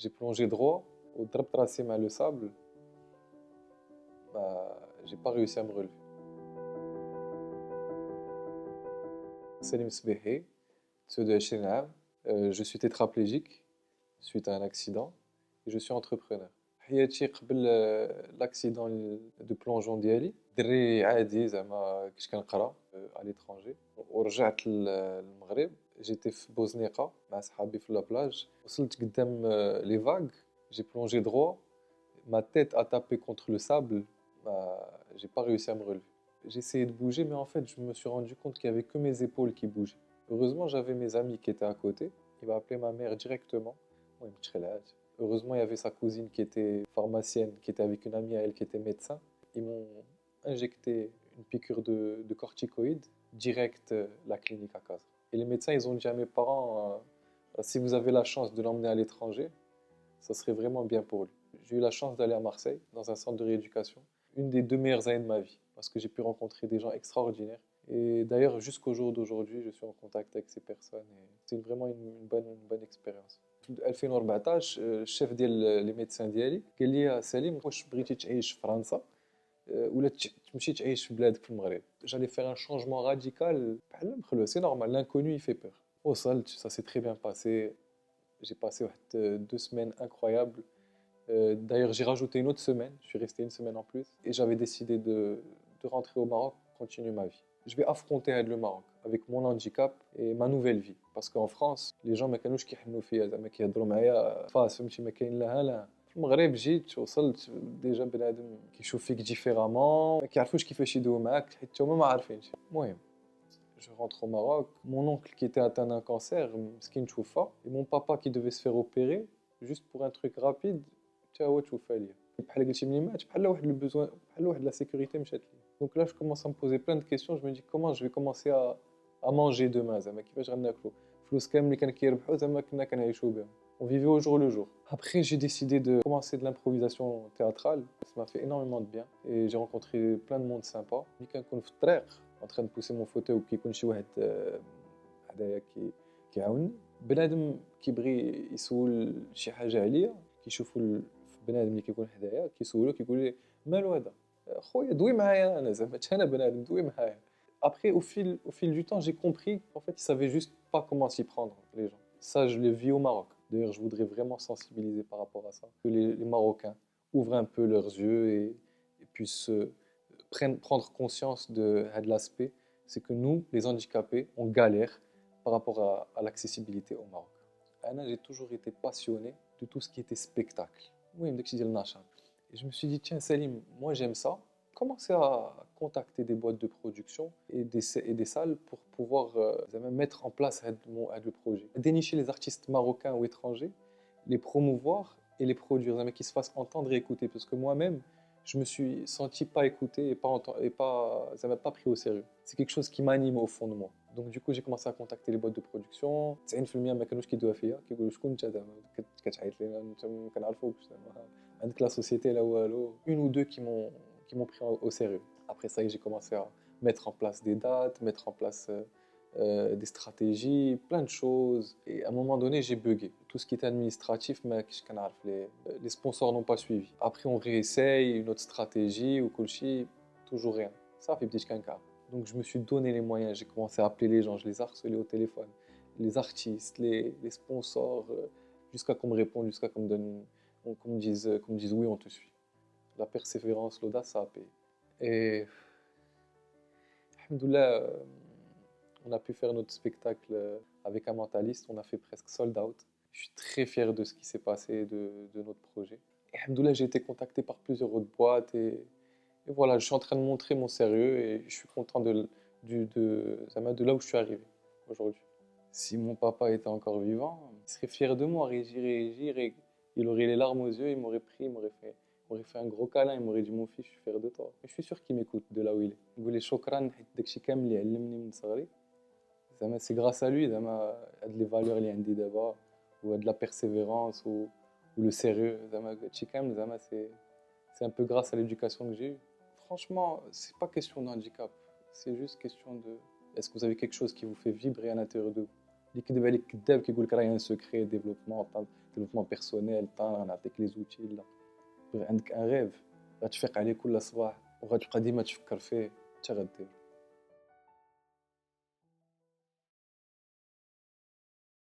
J'ai plongé droit, au drap tracé le sable, j'ai pas réussi à me relever. Salim Sbehi, 22 عام. Je suis tétraplégique suite à un accident et je suis entrepreneur. حياتي قبل l'accident de plongeon ديالي دري عادي زعما كنت كنقرا à l'étranger ورجعت للمغرب. J'étais في بوزنيقة مع صحابي في لابلاج. وصلت قدام les vagues, j'ai plongé droit, ma tête a tapé contre le sable, j'ai pas réussi à me relever. J'ai essayé de bouger, mais en fait, je me suis rendu compte qu'il n'y avait que mes épaules qui bougeaient. Heureusement, j'avais mes amis qui étaient à côté. Il m'a appelé ma mère directement. Ouais, il me tirait la tête. Heureusement, il y avait sa cousine qui était pharmacienne, qui était avec une amie à elle qui était médecin. Ils m'ont injecté une piqûre de corticoïdes direct la clinique à Casa. Et les médecins, ils ont dit à mes parents, si vous avez la chance de l'emmener à l'étranger, ça serait vraiment bien pour lui. J'ai eu la chance d'aller à Marseille, dans un centre de rééducation. Une des 2 meilleures années de ma vie, parce que j'ai pu rencontrer des gens extraordinaires. Et d'ailleurs, jusqu'au jour d'aujourd'hui, je suis en contact avec ces personnes. Et c'était vraiment une bonne expérience. En 2014 الشيف ديال لي ميدسان ديالي قال لي سليم واش بغيتي تعيش في فرنسا ولا تمشي تعيش في بلادك في المغرب. J'allais faire un changement radical. بحال مخلوع, c'est normal, l'inconnu il fait peur. وصلت, ça s'est très bien passé. J'ai passé 2 semaines incroyables. D'ailleurs, j'ai rajouté une autre semaine. Je suis resté une semaine en plus. Et j'avais décidé de rentrer au Maroc, continuer ma vie. Je vais affronter le Maroc avec mon handicap et ma nouvelle vie. Parce qu'en France, les gens ما كانوش كيحنوا فيا زعما كيهضروا معايا فاس فهمتي ما كاين لا لا. في المغرب جيت وصلت ديجا بنادم كيشوف فيك ديفيرامون ما كيعرفوش كيفاش يدويو معاك حيت هما ما عارفينش. المهم je rentre au Maroc. Mon oncle qui était atteint d'un cancer, مسكين توفى. Et mon papa qui devait se faire opérer, juste pour un truc rapide, حتى هو توفى ليا. بحال قلتي ملي مات بحال واحد le besoin, بحال واحد la sécurité مشات ليا. Donc là je commence à me poser plein de questions, je me dis comment je vais commencer à manger demain زعما كيفاش غناكلو. فلوس كامل اللي كان كيربحوا زعما كنا كنعيشوا بهم. On vivait au jour le jour. Après, j'ai décidé de commencer de l'improvisation théâtrale. Ça m'a fait énormément de bien. Et j'ai rencontré plein de monde sympa. اللي كنكون في الطريق en train de pousser mon fauteuil وكيكون شي واحد حدايا كيعاونني. بنادم كيبغي يسول شي حاجه عليا كيشوفوا بنادم اللي كيكون حدايا كيسولو كيقول لي مالو هذا خويا دوي معايا انا زعما انا بنادم دوي معايا. Après, au fil du temps, j'ai compris qu'en fait, ils savaient juste pas comment s'y prendre, les gens. Ça, je le vis au Maroc. D'ailleurs, je voudrais vraiment sensibiliser par rapport à ça. Que les Marocains ouvrent un peu leurs yeux et puissent prendre conscience de l'aspect. C'est que nous, les handicapés, on galère par rapport à l'accessibilité au Maroc. Anna, j'ai toujours été passionné de tout ce qui était spectacle. Oui, et je me suis dit, tiens, Salim, moi j'aime ça. Commencer à contacter des boîtes de production et des salles pour pouvoir mettre en place le projet. Dénicher les artistes marocains ou étrangers, les promouvoir et les produire, qu'ils se fassent entendre et écouter. Parce que moi-même, je me suis senti pas écouté et ça m'a pas pris au sérieux. C'est quelque chose qui m'anime au fond de moi. Donc du coup, j'ai commencé à contacter les boîtes de production. 90% ما كانوش كيدوها فيا كيقولوا شكون انت زعما كتعيط لينا انت ما كنعرفوكش زعما عندك لا سوسيتي لا والو. Une ou deux qui m'ont pris au sérieux. Après ça, j'ai commencé à mettre en place des dates, mettre en place des stratégies, plein de choses. Et à un moment donné, j'ai bugué. Tout ce qui était administratif, mais les sponsors n'ont pas suivi. Après, on réessaye une autre stratégie ou Kolchi, toujours rien. Ça fait petit canca. Donc, je me suis donné les moyens. J'ai commencé à appeler les gens, je les ai harcelés au téléphone. Les artistes, les sponsors, jusqu'à qu'on me réponde, jusqu'à qu'on me dise oui, on te suit. La persévérance, l'audace, ça a payé. Et alhamdoulilah, on a pu faire notre spectacle avec un mentaliste. On a fait presque sold out. Je suis très fier de ce qui s'est passé, de notre projet. Et alhamdoulilah, j'ai été contacté par plusieurs autres boîtes. Et voilà, je suis en train de montrer mon sérieux et je suis content de là où je suis arrivé aujourd'hui. Si mon papa était encore vivant, il serait fier de moi, Régir. Et il aurait les larmes aux yeux, il m'aurait pris, il m'aurait fait un gros câlin, il m'aurait dit mon fils, je suis fier de toi. Et je suis sûr qu'il m'écoute de là où il est. Il voulait shukran حيت داكشي كامل اللي علمني من صغري. زعما c'est grâce à lui زعما هاد les valeurs اللي عندي دابا ou de la persévérance ou le sérieux زعما هادشي كامل زعما c'est un peu grâce à l'éducation que j'ai eue. Franchement, c'est pas question de handicap, c'est juste question de est-ce que vous avez quelque chose qui vous fait vibrer à l'intérieur de vous. اللي كيدير عليك كذاب كيقول لك راه un secret développement développement personnel طالع نعطيك لي زوتي لا عندك ان ريف غتفيق عليه كل صباح وغتبقى ديما تفكر فيه حتى غدير